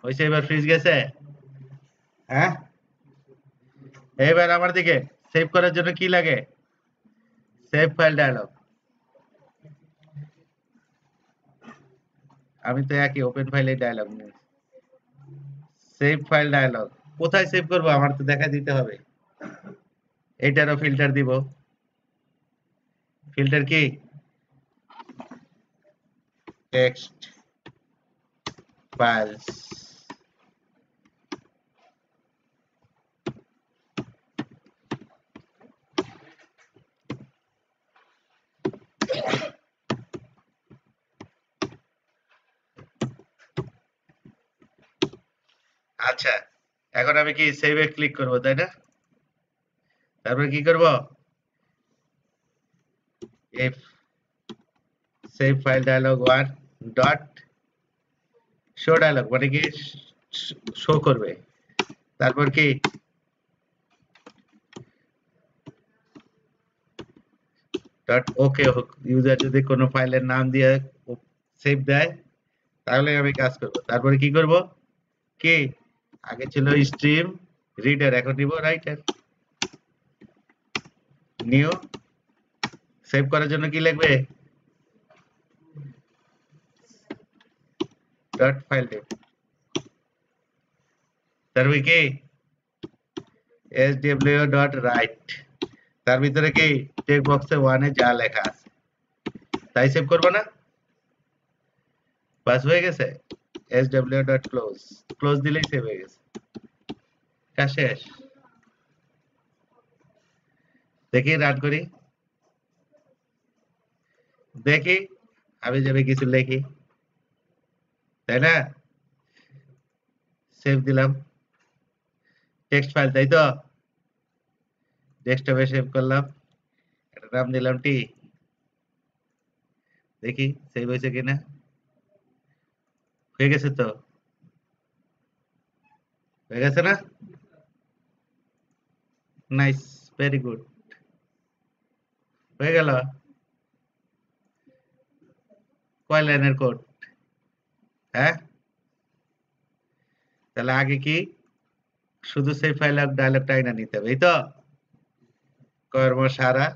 হইছে এবার ফ্রিজ গেছে? হ্যাঁ, এবার আমার দিকে সেভ করার জন্য কি লাগে? Save file dialogue. আমি তো একই ওপেন ফাইলে ডায়ালগ নিয়ে সেভ ফাইল ডায়ালগ। কোথায় সেভ করব আমার তো দেখা দিতে হবে। এইটারও ফিল্টার দিব। ফিল্টার কি? Text files. আচ্ছা, এখন আমি কি সেভে ক্লিক করব, তাই না? তারপর কি করব? if save file dialog 1 dot show dialog মানে কি শো করবে। তারপর কি ডট ওকে ইউজার যদি কোনো ফাইলের নাম দিয়ে সেভ দেয় তাহলে আমি কাজ করব। তারপরে কি করব? কি আগে ছিল স্ট্রিম রিডার, এখন নিব রাইটার। নিউ সেভ করার জন্য কি লিখবে? Dot file name. তারপরে কি sw ডট রাইট। তার ভিতরে কি টেক্সট বক্সে 1 এ যা লেখা আছে তাই সেভ করব না? বাস হয়ে গেছে। sw ডট ক্লোজ, ক্লোজ দিলেই সেভ হয়ে গেছে। কাজ শেষ। দেখি রান করি, দেখি আমি যাবে কিছু লেখি, তাই না? সেভ দিলাম টেক্সট ফাইল, তাই তো? ডেস্কটপে সেভ করলাম, এটা নাম দিলাম টি। দেখি সেভ হয়েছে কিনা। হয়ে গেছে তো, হয়ে গেছে না? নাইস, ভেরি গুড, হয়ে গেল। কয় লাইনের কোড? হ্যাঁ, তাহলে আগে কি শুধু সেভ ফাইল আর ডায়লগটা আইনা নিতে হবে, এই তো? কর্মশালা।